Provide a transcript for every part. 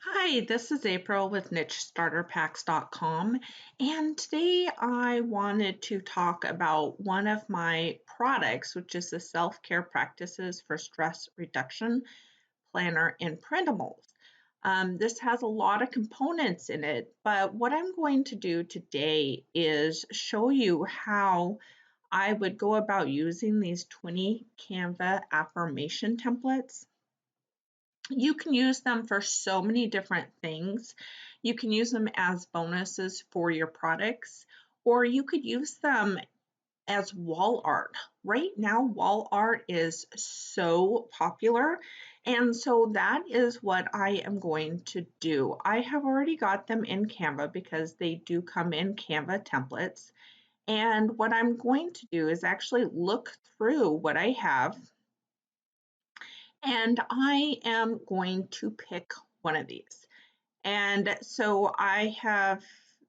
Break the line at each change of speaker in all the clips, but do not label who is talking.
Hi, this is April with NicheStarterPacks.com, and today I wanted to talk about one of my products, which is the Self-Care Practices for Stress Reduction Planner in Printables. This has a lot of components in it, but what I'm going to do today is show you how I would go about using these 20 Canva affirmation templates. You can use them for so many different things. You can use them as bonuses for your products, or you could use them as wall art. Right now, wall art is so popular, and so that is what I am going to do. I have already got them in Canva because they do come in Canva templates, and what I'm going to do is actually look through what I have, and I am going to pick one of these. And so I have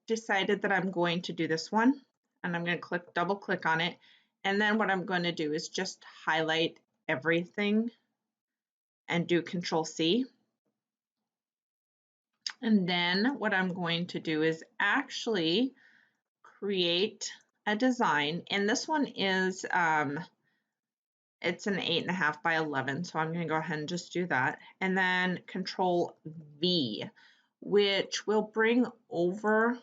decided that I'm going to do this one, and I'm going to double click on it. And then what I'm going to do is just highlight everything and do Control C. And then what I'm going to do is actually create a design. And this one is, it's an 8.5 by 11. So I'm going to go ahead and just do that. And then Control V, which will bring over,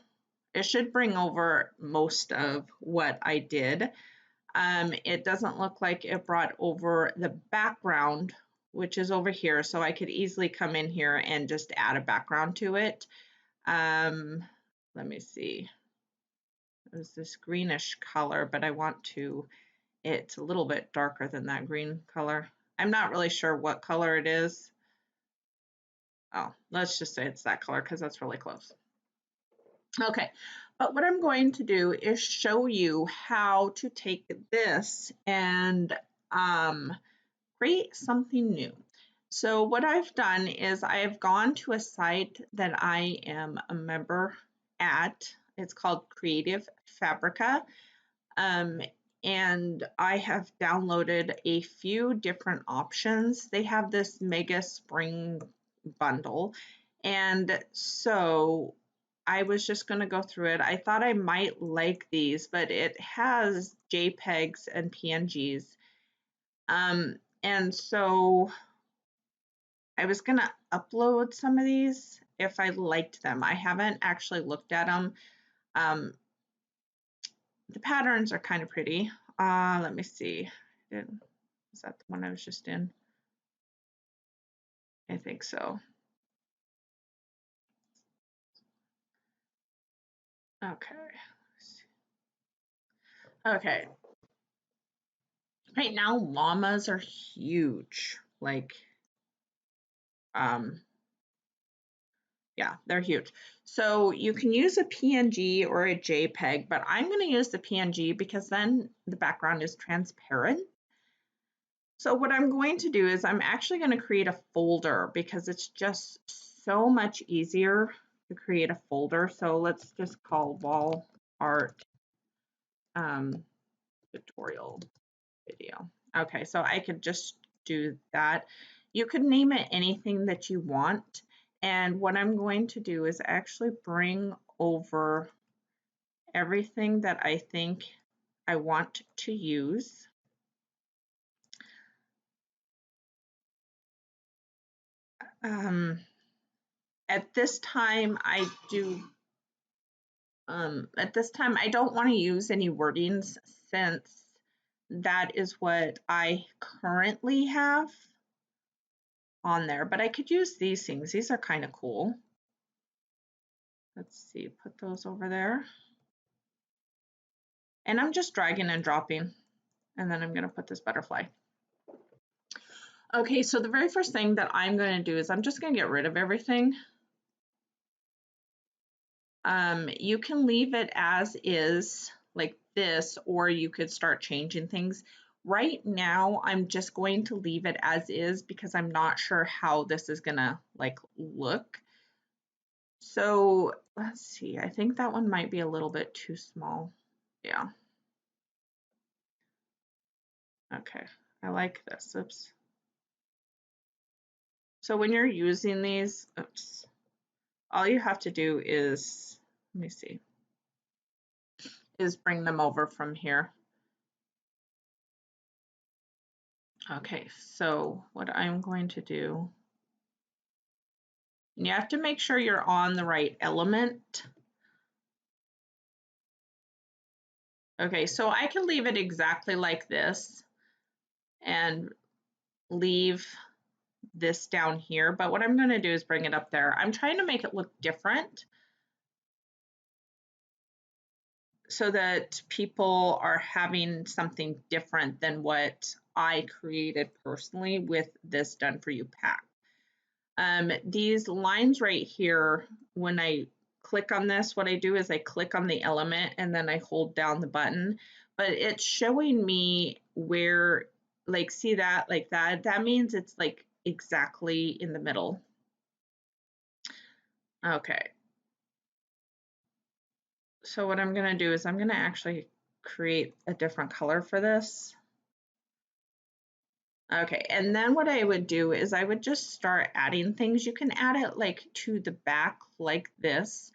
it should bring over most of what I did. It doesn't look like it brought over the background, which is over here, so I could easily come in here and just add a background to it. Let me see. It was this greenish color, but I want to, it's a little bit darker than that green color. I'm not really sure what color it is. Oh, let's just say it's that color because that's really close. Okay, but what I'm going to do is show you how to take this and create something new. So what I've done is I've gone to a site that I am a member at. It's called Creative Fabrica. And I have downloaded a few different options. They have this mega spring bundle. And so I was just going to go through it. I thought I might like these, but it has JPEGs and PNGs. And so I was going to upload some of these if I liked them. I haven't actually looked at them. The patterns are kind of pretty. Let me see. Is that the one I was just in? I think so. Okay. Okay. Right now, llamas are huge. Like, yeah, they're huge. So you can use a PNG or a JPEG, but I'm going to use the PNG because then the background is transparent. So what I'm going to do is I'm actually going to create a folder because it's just so much easier to create a folder. So let's just call wall art tutorial video. Okay, so I could just do that. You could name it anything that you want. And what I'm going to do is actually bring over everything that I think I want to use. At this time, I don't want to use any wordings since that is what I currently have on there, but I could use these things. These are kind of cool. Let's see, put those over there. And I'm just dragging and dropping, and then I'm going to put this butterfly. Okay, so the very first thing that I'm going to do is I'm just going to get rid of everything. You can leave it as is, like this, or you could start changing things. Right now, I'm just going to leave it as is because I'm not sure how this is gonna like look. So let's see, I think that one might be a little bit too small. Yeah. Okay, I like this. Oops. So when you're using these, oops, all you have to do is, let me see, is bring them over from here. Okay, so what I'm going to do, and you have to make sure you're on the right element. Okay, so I can leave it exactly like this and leave this down here, but what I'm going to do is bring it up there. I'm trying to make it look different so that people are having something different than what I created personally with this Done For You pack. These lines right here, when I click on this, what I do is I click on the element and then I hold down the button, but it's showing me where, like, see that, like that means it's like exactly in the middle. Okay. So what I'm going to do is I'm going to actually create a different color for this. Okay, and then what I would do is I would just start adding things. You can add it like to the back like this.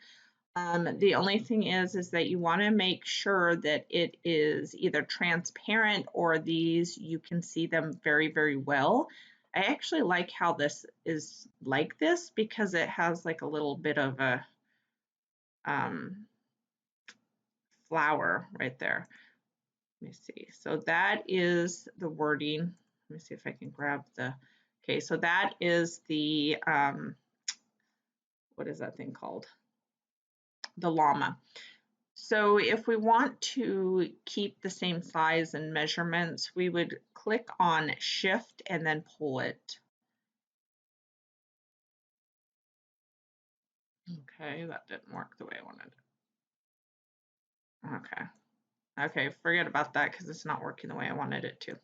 The only thing is that you want to make sure that it is either transparent or these, you can see them very, very well. I actually like how this is like this because it has like a little bit of a flower right there. Let me see. So that is the wording. Let me see if I can grab the, okay, so that is the, what is that thing called? The llama. So if we want to keep the same size and measurements, we would click on Shift and then pull it. Okay, that didn't work the way I wanted it. Okay. Okay, forget about that because it's not working the way I wanted it to.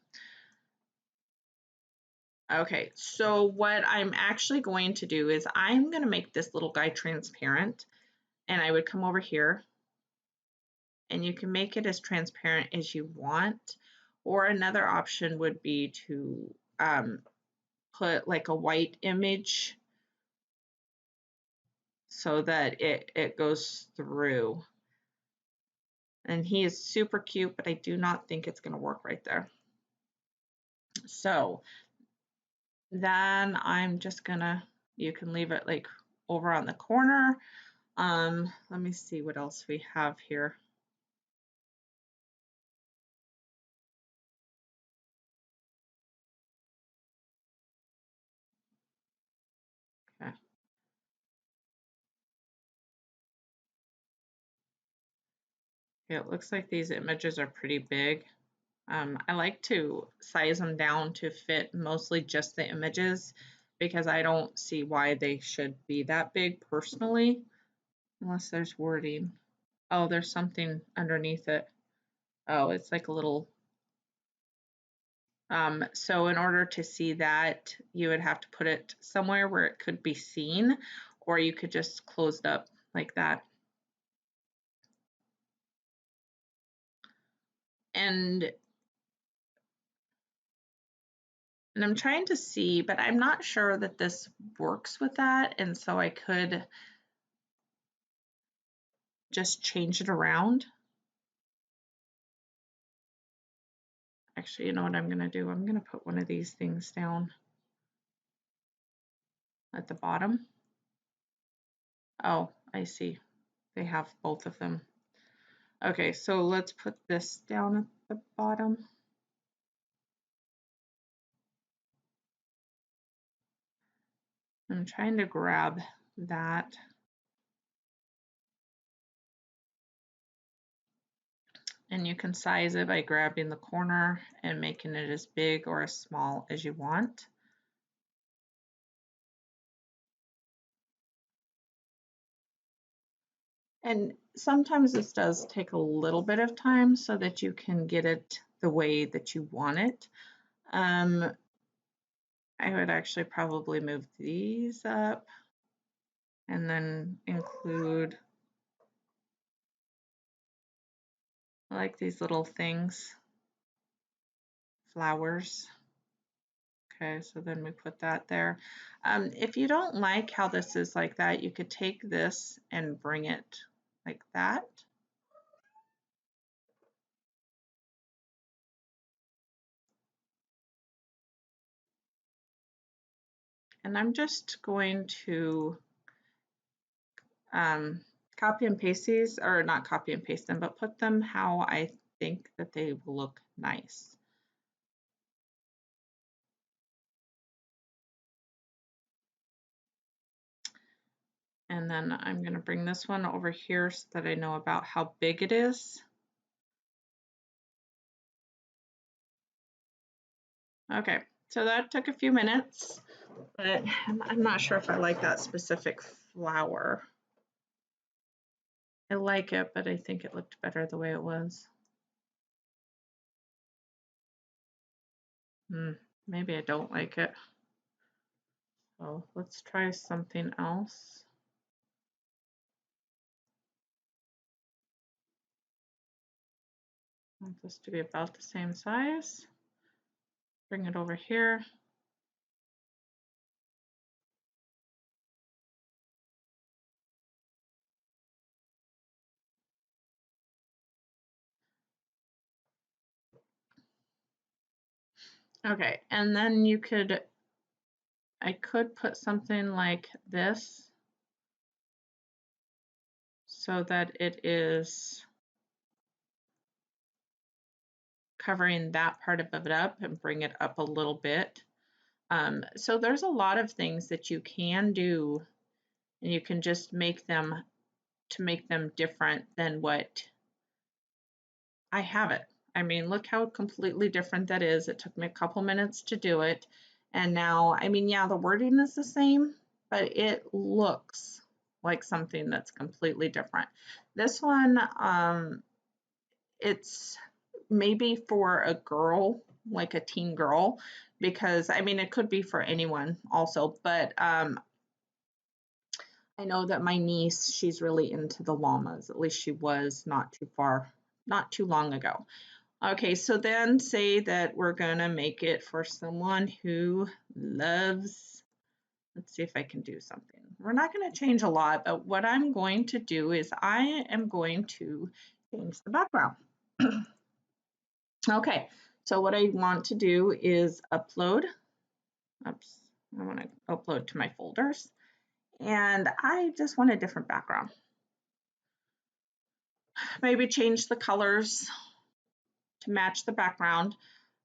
Okay, so what I'm actually going to do is I'm going to make this little guy transparent, and I would come over here and you can make it as transparent as you want, or another option would be to put like a white image so that it goes through. And he is super cute, but I do not think it's going to work right there. So then I'm just gonna, you can leave it like over on the corner. Let me see what else we have here. Okay. It looks like these images are pretty big. I like to size them down to fit mostly just the images because I don't see why they should be that big personally, unless there's wording. Oh, there's something underneath it. Oh, it's like a little, so in order to see that, you would have to put it somewhere where it could be seen, or you could just close it up like that. And I'm trying to see, but I'm not sure that this works with that, and so I could just change it around. Actually, you know what I'm going to do? I'm going to put one of these things down at the bottom. Oh, I see. They have both of them. Okay, so let's put this down at the bottom. I'm trying to grab that. And you can size it by grabbing the corner and making it as big or as small as you want. And sometimes this does take a little bit of time so that you can get it the way that you want it. I would actually probably move these up and then include like these little things, flowers. Okay, so then we put that there. If you don't like how this is like that, you could take this and bring it like that. And I'm just going to copy and paste these, or not copy and paste them, but put them how I think that they will look nice. And then I'm going to bring this one over here so that I know about how big it is. Okay, so that took a few minutes, but I'm not sure if I like that specific flower. I like it, but I think it looked better the way it was. Maybe I don't like it. So let's try something else. I want this to be about the same size. Bring it over here. Okay, and then I could put something like this so that it is covering that part of it up and bring it up a little bit. So there's a lot of things that you can do, and you can just make them to make them different than what I have it. I mean, look how completely different that is. It took me a couple minutes to do it. And now, I mean, yeah, the wording is the same, but it looks like something that's completely different. This one, it's maybe for a girl, like a teen girl, because I mean, it could be for anyone also, but I know that my niece, she's really into the llamas. At least she was not too long ago. Okay, so then say that we're gonna make it for someone who loves, let's see if I can do something. We're not gonna change a lot, but what I'm going to do is I am going to change the background. Okay, so what I want to do is upload. Oops, I want to upload to my folders. And I just want a different background. Maybe change the colors to match the background.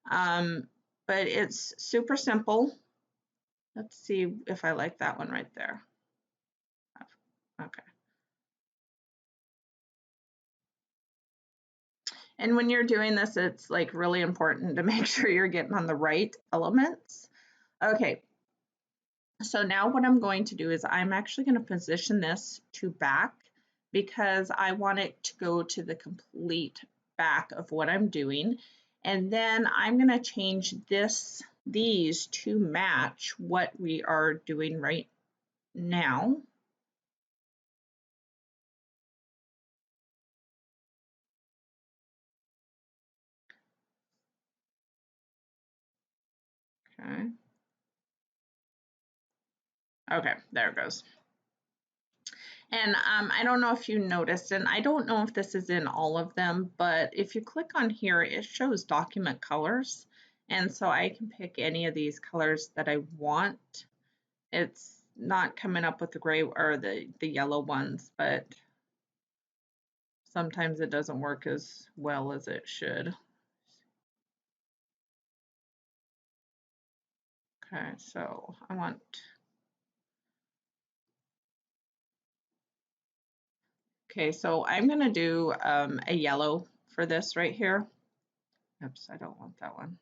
But it's super simple. Let's see if I like that one right there. Okay. And when you're doing this, it's like really important to make sure you're getting on the right elements. Okay. So now what I'm going to do is I'm actually going to position this to back because I want it to go to the complete back of what I'm doing. And then I'm going to change these to match what we are doing right now. Okay. Okay, there it goes. And I don't know if you noticed, and I don't know if this is in all of them, but if you click on here, it shows document colors. And so I can pick any of these colors that I want. It's not coming up with the gray or the yellow ones, but sometimes it doesn't work as well as it should. Okay, so I want, okay, so I'm gonna do a yellow for this right here. Oops, I don't want that one.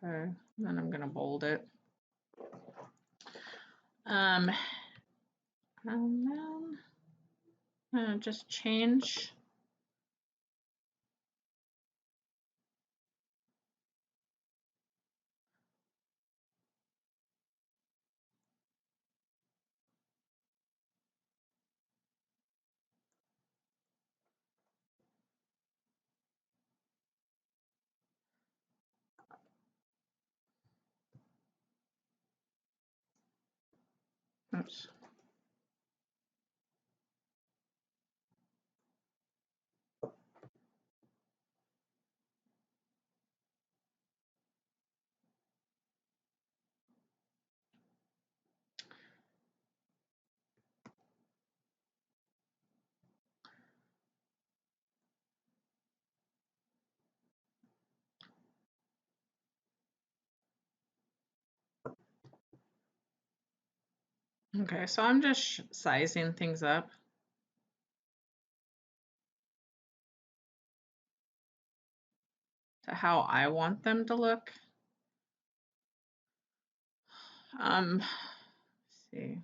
Okay, then I'm gonna bold it. And then I'm gonna just change Oops. Okay, so I'm just sizing things up to how I want them to look. Let's see.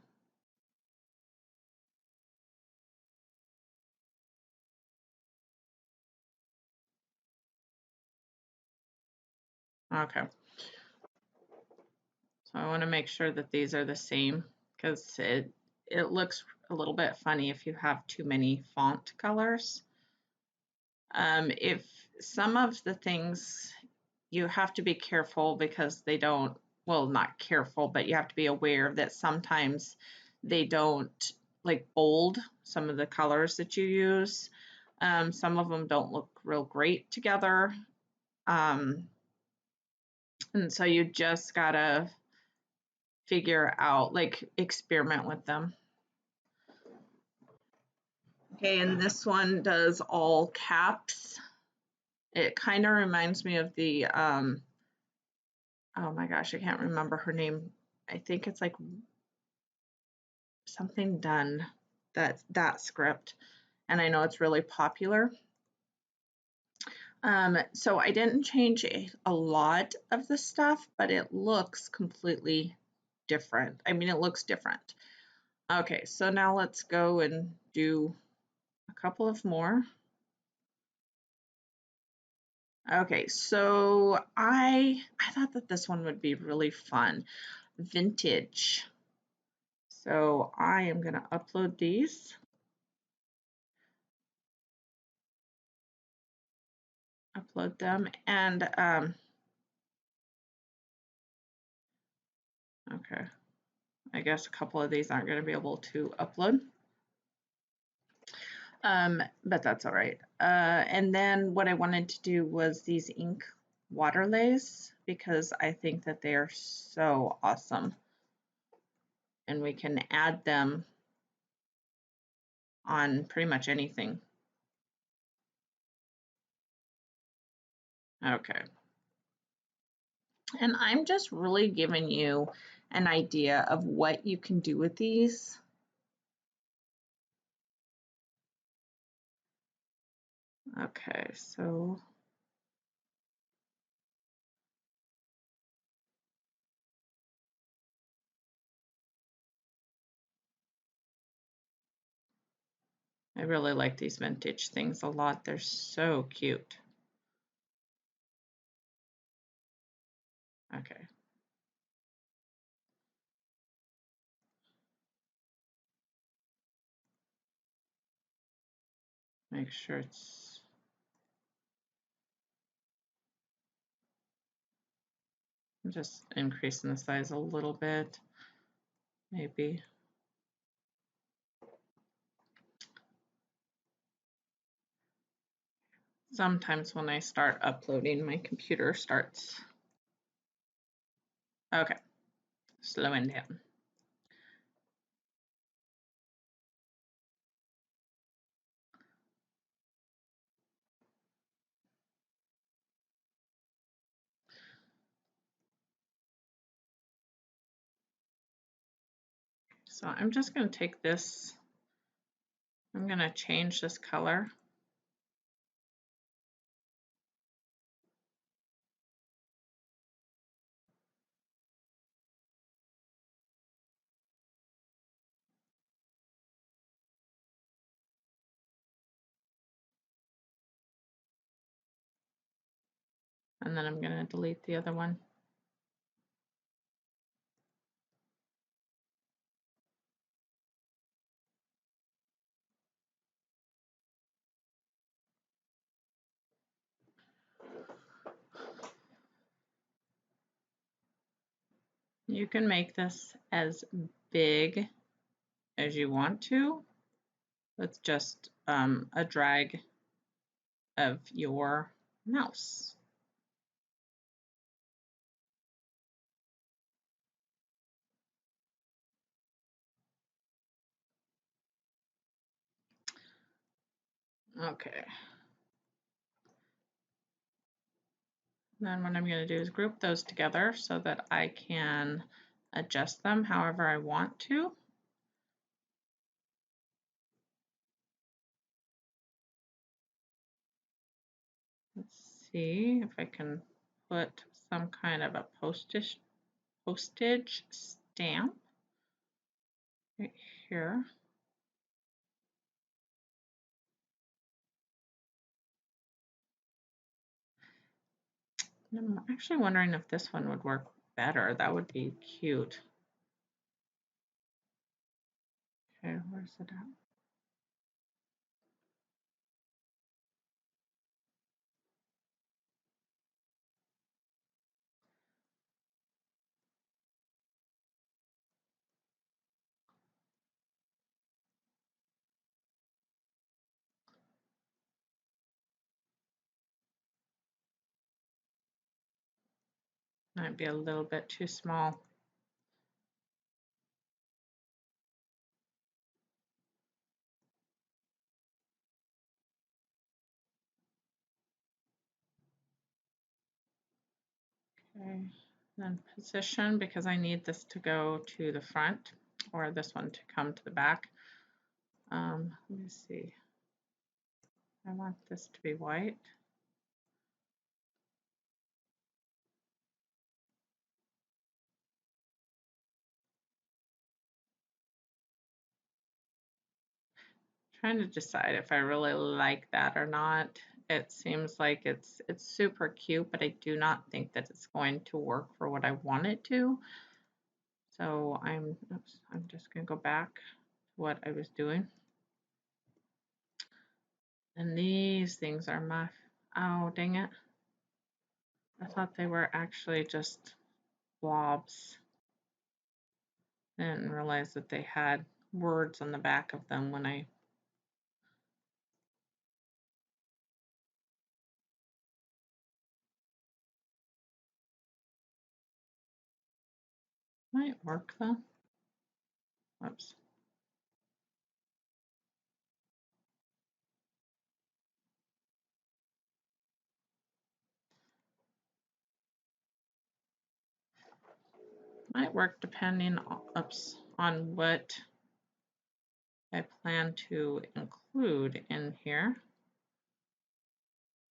Okay. So I want to make sure that these are the same because it looks a little bit funny if you have too many font colors. If some of the things you have to be careful because they don't, well, not careful, but you have to be aware that sometimes they don't like bold some of the colors that you use. Some of them don't look real great together. And so you just gotta figure out, like, experiment with them. Okay, and this one does all caps. It kind of reminds me of the, oh my gosh, I can't remember her name. I think it's like something done, that script. And I know it's really popular. So I didn't change a lot of the stuff, but it looks completely different. I mean, it looks different. Okay, so now let's go and do a couple of more. Okay, so I thought that this one would be really fun. Vintage. So I am going to upload these. Upload them and okay, I guess a couple of these aren't going to be able to upload. But that's all right. And then what I wanted to do was these ink waterlays because I think that they are so awesome. And we can add them on pretty much anything. Okay. And I'm just really giving you an idea of what you can do with these. Okay, so I really like these vintage things a lot. They're so cute. Okay. Make sure it's I'm just increasing the size a little bit, maybe. Sometimes when I start uploading, my computer starts. Okay, slowing down. So I'm just going to take this, I'm going to change this color. And then I'm going to delete the other one. You can make this as big as you want to with just a drag of your mouse. Okay. Then what I'm going to do is group those together so that I can adjust them however I want to. Let's see if I can put some kind of a postage stamp right here. I'm actually wondering if this one would work better. That would be cute. Okay, where's it at? Might be a little bit too small. Okay, then position, because I need this to go to the front or this one to come to the back. Let me see. I want this to be white. Trying to decide if I really like that or not. It seems like it's super cute, but I do not think that it's going to work for what I want it to. So I'm just going to go back to what I was doing. And these things are my, oh, dang it. I thought they were actually just blobs. I didn't realize that they had words on the back of them when I might work though. Whoops. Might work depending on what I plan to include in here.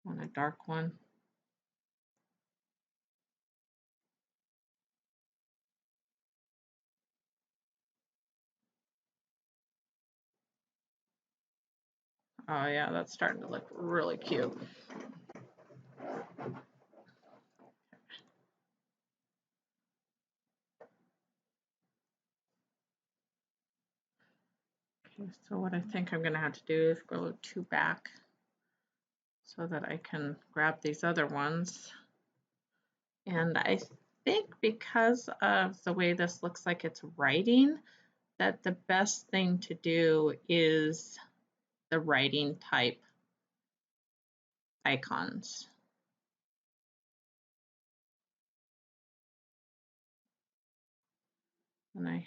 I want a dark one. Oh yeah, that's starting to look really cute. Okay, so what I think I'm going to have to do is go to back so that I can grab these other ones. And I think because of the way this looks like it's writing, that the best thing to do is the writing type icons. And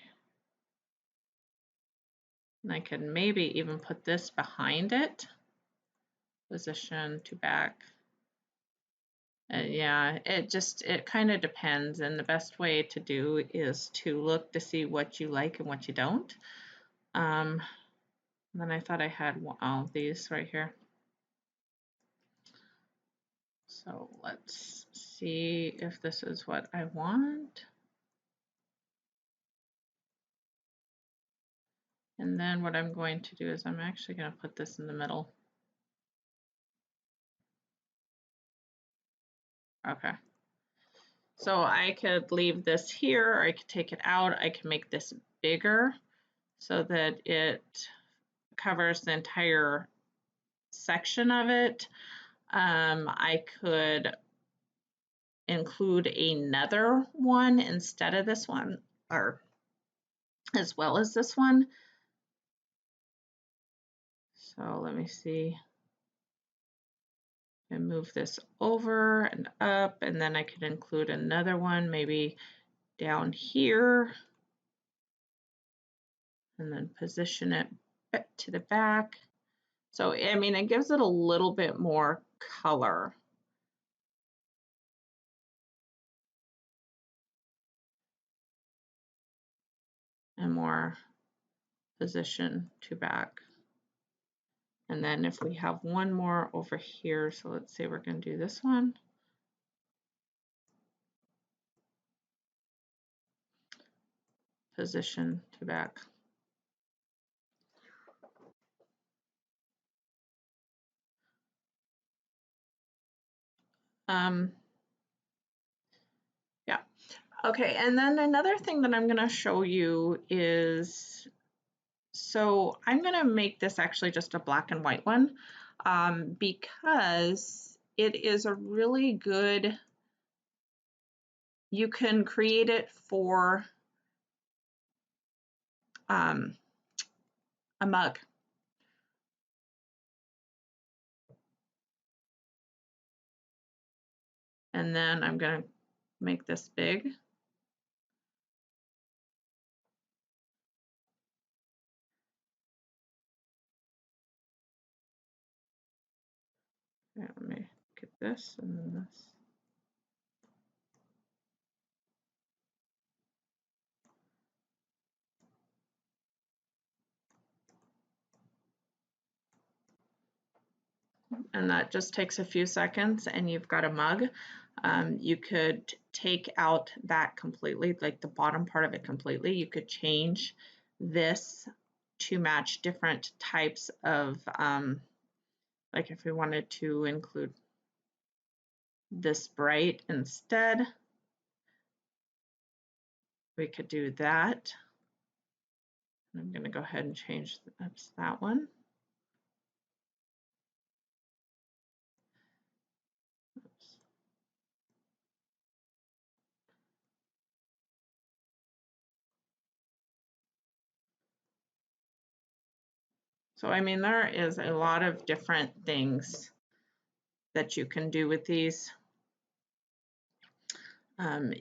I can maybe even put this behind it. Position to back. Yeah, it kind of depends, and the best way to do is to look to see what you like and what you don't. Then I thought I had all of these right here. So let's see if this is what I want. And then what I'm going to do is I'm actually going to put this in the middle. Okay. So I could leave this here, or I could take it out. I can make this bigger so that it covers the entire section of it. I could include another one instead of this one, or as well as this one. So let me see. And move this over and up, and then I could include another one maybe down here, and then position it to the back. So, I mean, it gives it a little bit more color. And more position to back. And then if we have one more over here, so let's say we're going to do this one. Position to back. Yeah. Okay, and then another thing that I'm going to show you is, so I'm going to make this actually just a black and white one because it is a really good, you can create it for a mug. And then I'm going to make this big. Yeah, let me get this and then this. And that just takes a few seconds and you've got a mug. You could take out that completely, like the bottom part of it completely. You could change this to match different types of, like if we wanted to include this bright instead, we could do that. I'm going to go ahead and change that one. Oops. So, I mean, there is a lot of different things that you can do with these.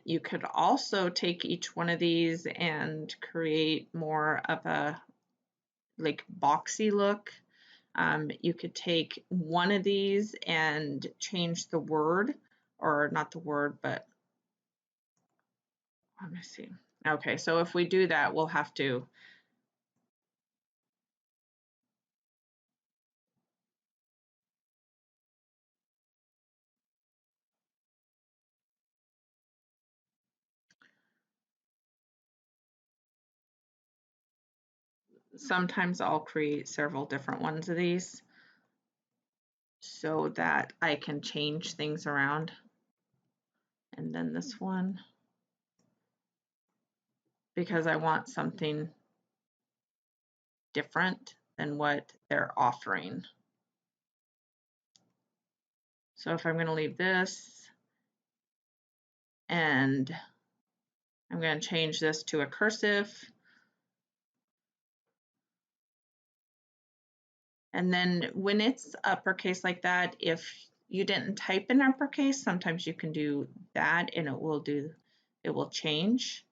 You could also take each one of these and create more of a like boxy look. You could take one of these and change the word, or not the word, but let me see. Okay, so if we do that, we'll have to sometimes I'll create several different ones of these so that I can change things around. And then this one, because I want something different than what they're offering. So if I'm going to leave this and I'm going to change this to a cursive, and then when it's uppercase like that, if you didn't type in uppercase, sometimes you can do that and it will change.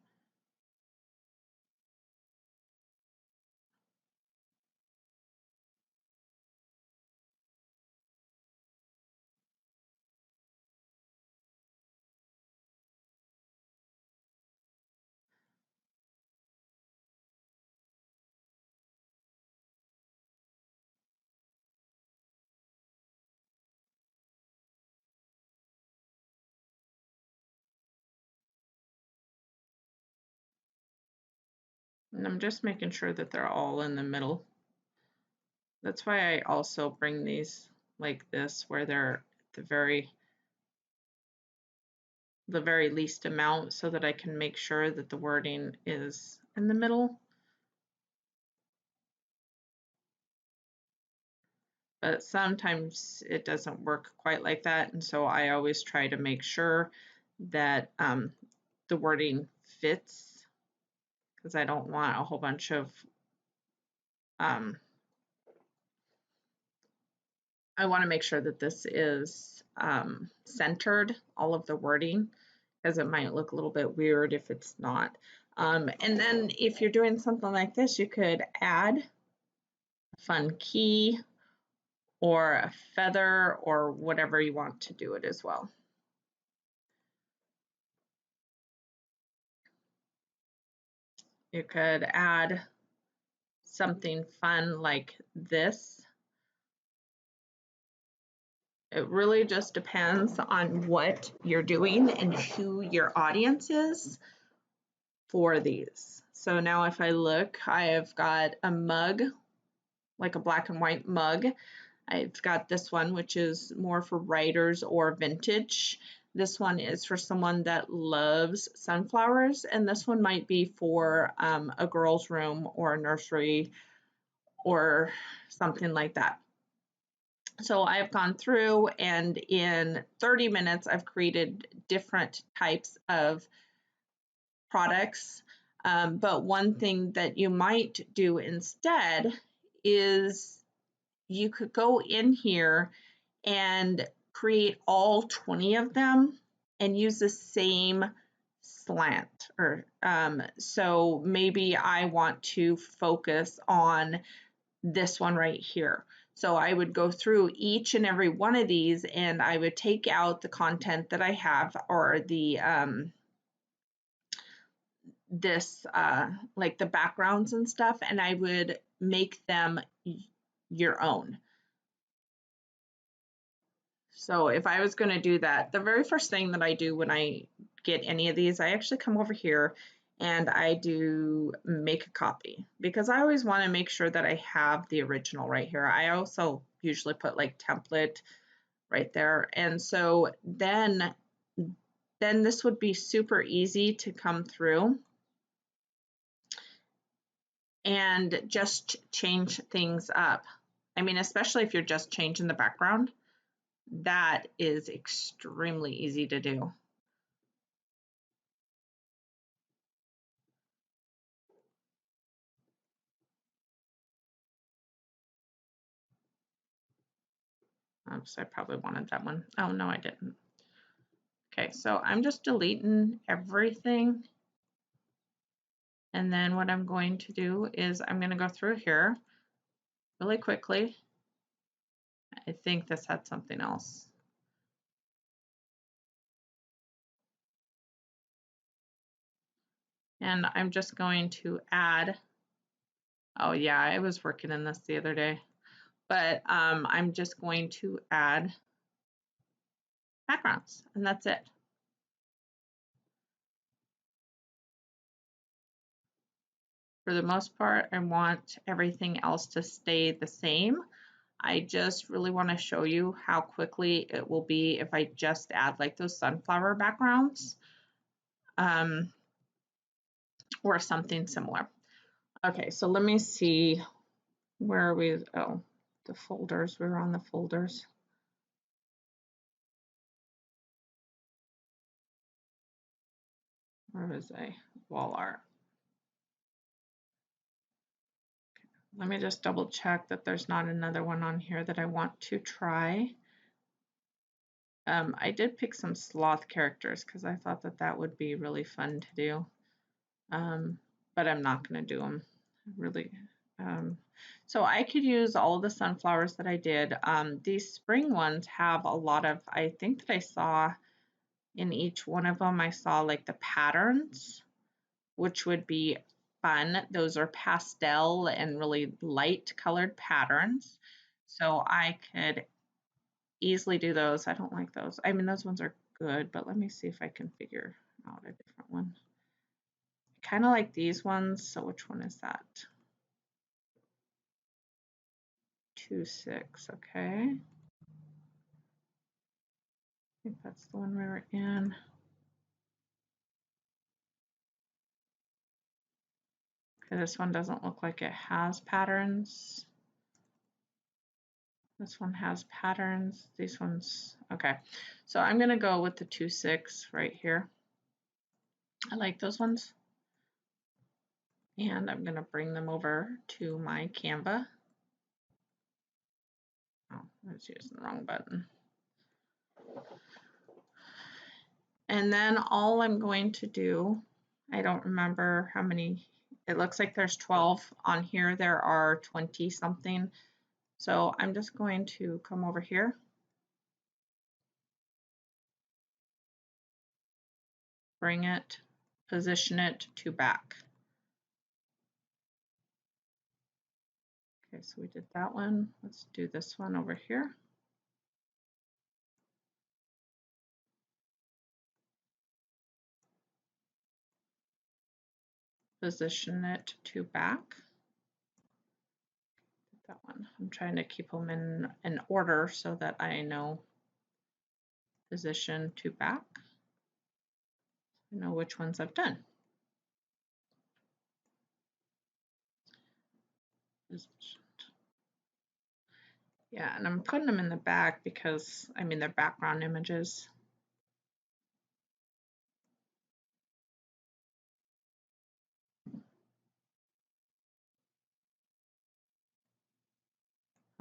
And I'm just making sure that they're all in the middle. That's why I also bring these like this, where they're the very least amount, so that I can make sure that the wording is in the middle. But sometimes it doesn't work quite like that, and so I always try to make sure that the wording fits, because I don't want a whole bunch of I want to make sure that this is centered, all of the wording, because it might look a little bit weird if it's not. And then if you're doing something like this, you could add a fun key or a feather or whatever you want to do it as well. You could add something fun like this. It really just depends on what you're doing and who your audience is for these. So now if I look, I have got a mug, like a black and white mug. I've got this one, which is more for writers or vintage. This one is for someone that loves sunflowers, and this one might be for a girl's room or a nursery or something like that. So I've gone through, and in 30 minutes, I've created different types of products. But one thing that you might do instead is you could go in here and create all 20 of them and use the same slant. Or so maybe I want to focus on this one right here. So I would go through each and every one of these, and I would take out the content that I have, or the like the backgrounds and stuff, and I would make them your own. So if I was going to do that, the very first thing that I do when I get any of these, I actually come over here and I do make a copy, because I always want to make sure that I have the original right here. I also usually put like template right there. And so then this would be super easy to come through and just change things up. I mean, especially if you're just changing the background, that is extremely easy to do. Oops, I probably wanted that one. Oh, no, I didn't. Okay, so I'm just deleting everything. And then what I'm going to do is I'm going to go through here really quickly. I think this had something else. And I'm just going to add, oh yeah, I was working in this the other day, but I'm just going to add backgrounds, and that's it. For the most part, I want everything else to stay the same. I just really want to show you how quickly it will be if I just add like those sunflower backgrounds or something similar. Okay, so let me see, where are we? Oh, the folders, we were on the folders. Where is a wall art? Let me just double check that there's not another one on here that I want to try. I did pick some sloth characters because I thought that that would be really fun to do, but I'm not going to do them really. So I could use all of the sunflowers that I did. These spring ones have a lot of, I think that I saw in each one of them, I saw like the patterns, which would be fun. Those are pastel and really light colored patterns. So I could easily do those. I don't like those. I mean, those ones are good, but let me see if I can figure out a different one. I kind of like these ones. So which one is that? 2-6, okay. I think that's the one we were in. Okay, this one doesn't look like it has patterns. This one has patterns. These ones, okay. So I'm gonna go with the 2-6 right here. I like those ones. And I'm gonna bring them over to my Canva. Oh, I was using the wrong button. And then all I'm going to do, I don't remember how many, it looks like there's 12 on here. There are 20 something. So I'm just going to come over here. Bring it, position it to back. Okay, so we did that one. Let's do this one over here. Position it to back. That one. I'm trying to keep them in order so that I know position to back. I know which ones I've done. Yeah, and I'm putting them in the back because, I mean, they're background images.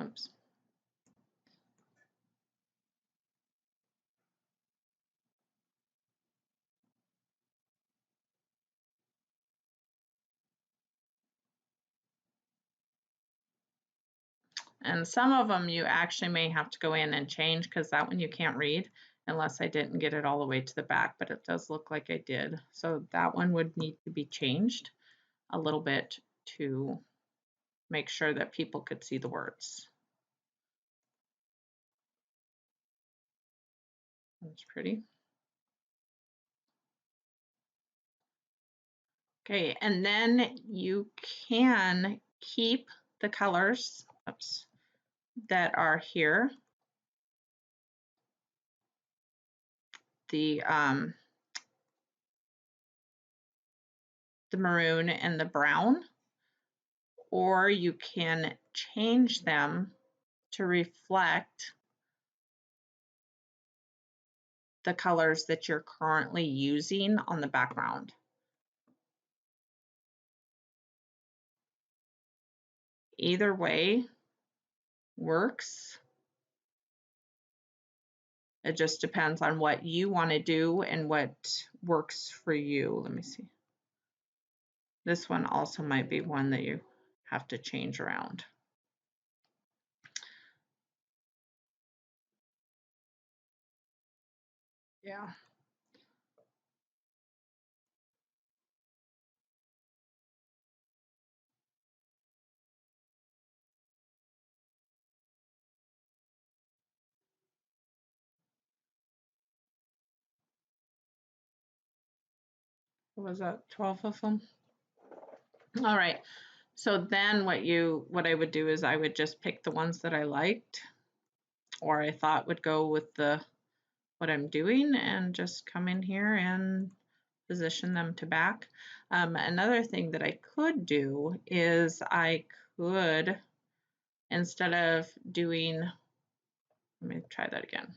Oops. And some of them you actually may have to go in and change because that one you can't read unless I didn't get it all the way to the back, but it does look like I did. So that one would need to be changed a little bit to make sure that people could see the words. That's pretty. Okay, and then you can keep the colors, oops, that are here. The maroon and the brown, or you can change them to reflect the colors that you're currently using on the background. Either way works. It just depends on what you want to do and what works for you. Let me see. This one also might be one that you have to change around. Yeah. What was that, 12 of them? All right. So then what I would do is I would just pick the ones that I liked or I thought would go with what I'm doing and just come in here and position them to back. Another thing that I could do is I could, instead of doing, let me try that again.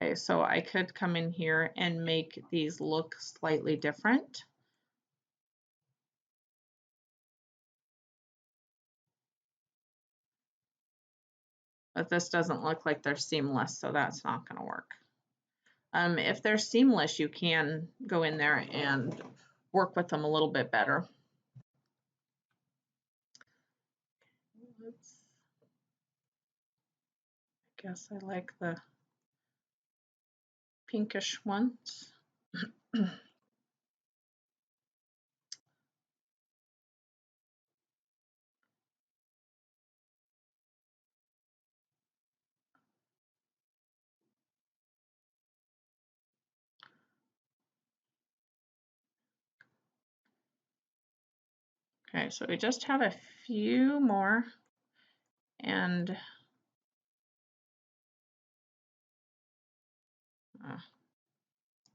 Okay, so I could come in here and make these look slightly different. But this doesn't look like they're seamless, so that's not going to work. If they're seamless, you can go in there and work with them a little bit better. I guess I like the pinkish ones. Okay, so we just have a few more, and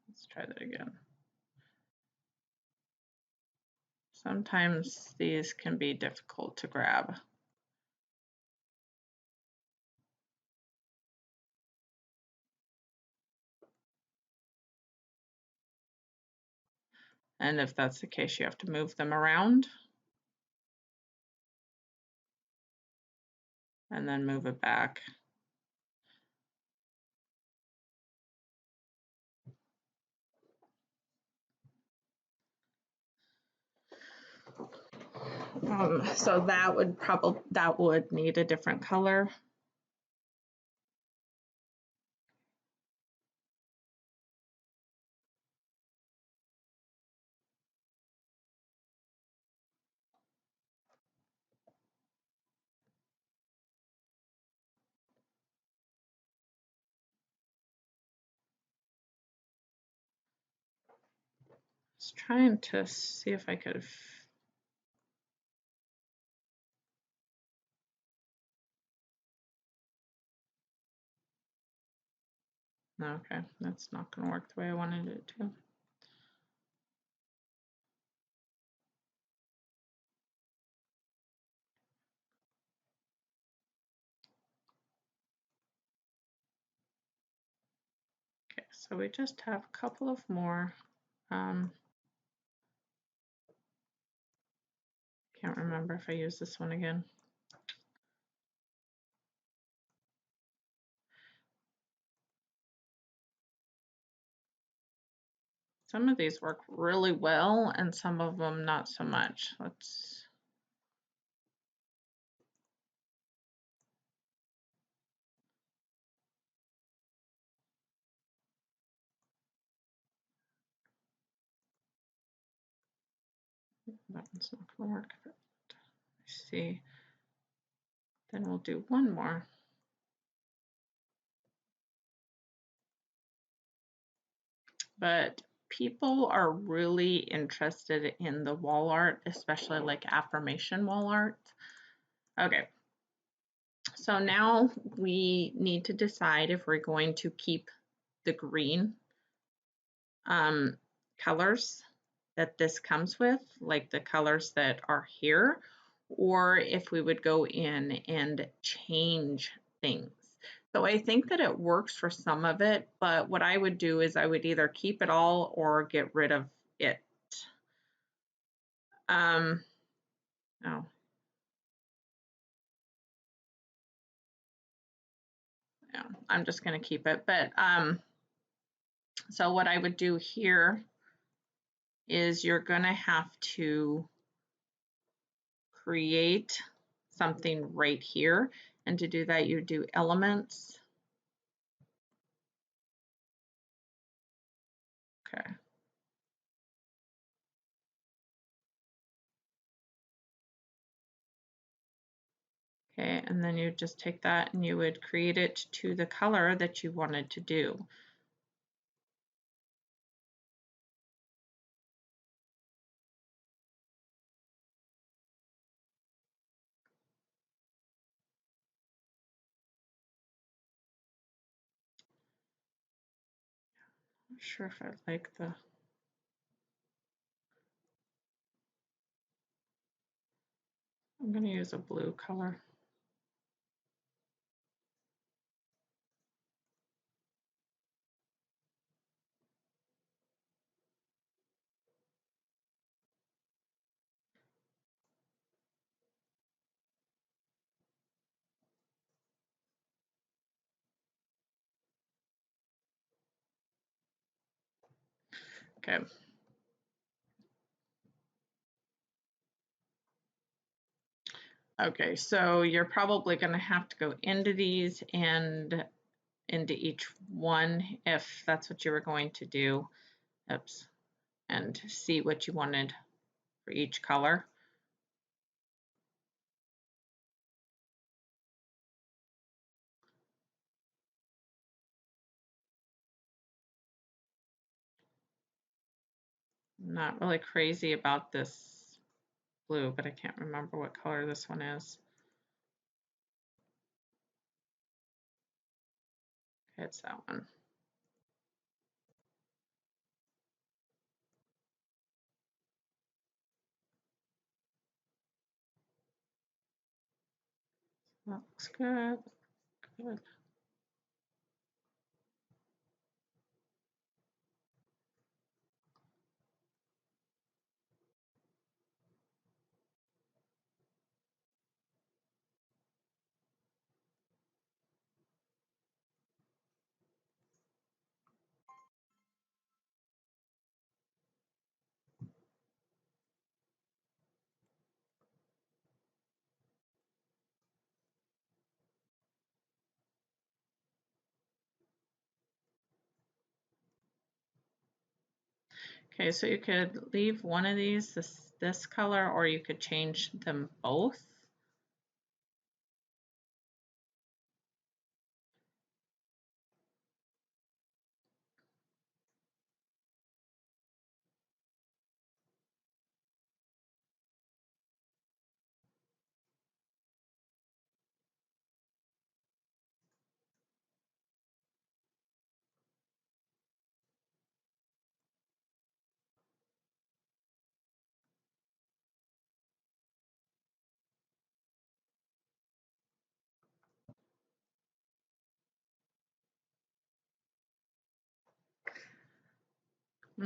let's try that again. Sometimes these can be difficult to grab. And if that's the case, you have to move them around. and then move it back. So that would need a different color. I was trying to see if I could. Okay, that's not going to work the way I wanted it to. Okay, so we just have a couple of more. Can't remember if I use this one again. Some of these work really well and some of them not so much. That one's not going to work. Let's see. Then we'll do one more. But people are really interested in the wall art, especially like affirmation wall art. Okay. So now we need to decide if we're going to keep the green colors that this comes with, like the colors that are here, or if we would go in and change things. So I think that it works for some of it, but what I would do is I would either keep it all or get rid of it. No. Yeah, I'm just going to keep it. But so what I would do here is you're going to have to create something right here. And to do that, you do elements. Okay. Okay, and then you just take that and you would create it to the color that you wanted to do. Not sure if I like the. I'm going to use a blue color. Okay. Okay, so you're probably going to have to go into these and into each one if that's what you were going to do. Oops. And see what you wanted for each color. I'm not really crazy about this blue, but I can't remember what color this one is. Okay, it's that one. That looks good. Good. Okay, so you could leave one of these this color, or you could change them both.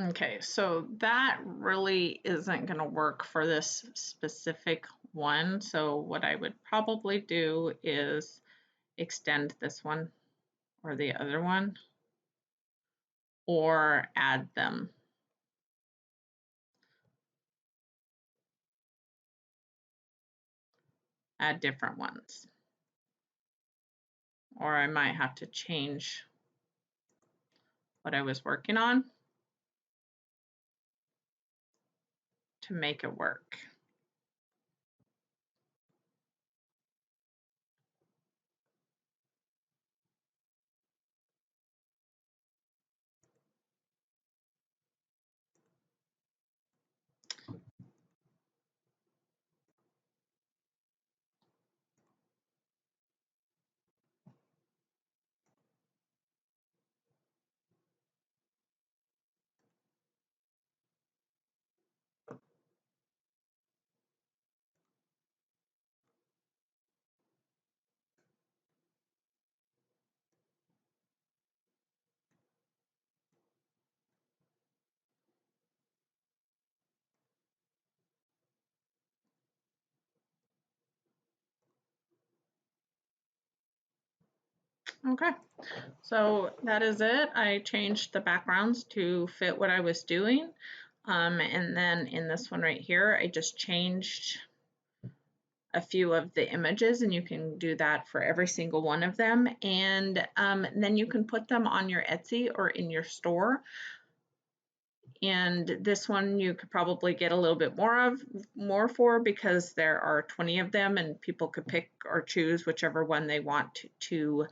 Okay, so that really isn't going to work for this specific one. So what I would probably do is extend this one or the other one, or add them. Add different ones. Or I might have to change what I was working on to make it work. Okay, so that is it. I changed the backgrounds to fit what I was doing. And then in this one right here, I just changed a few of the images, and you can do that for every single one of them. And then you can put them on your Etsy or in your store. And this one you could probably get a little bit more for, because there are 20 of them and people could pick or choose whichever one they want to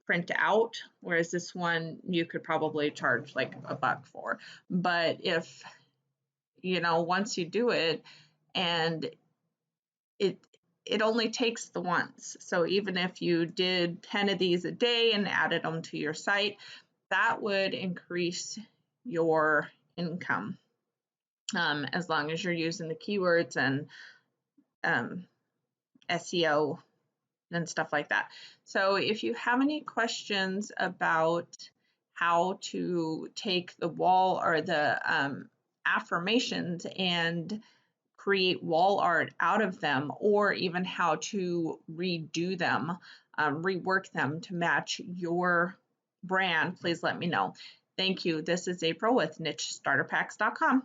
print out, whereas this one you could probably charge like $1 for. But if, you know, once you do it, and it only takes the once, so even if you did 10 of these a day and added them to your site, that would increase your income, as long as you're using the keywords and SEO and stuff like that. So if you have any questions about how to take the wall or the affirmations and create wall art out of them, or even how to redo them, rework them to match your brand, please let me know. Thank you. This is April with NicheStarterPacks.com.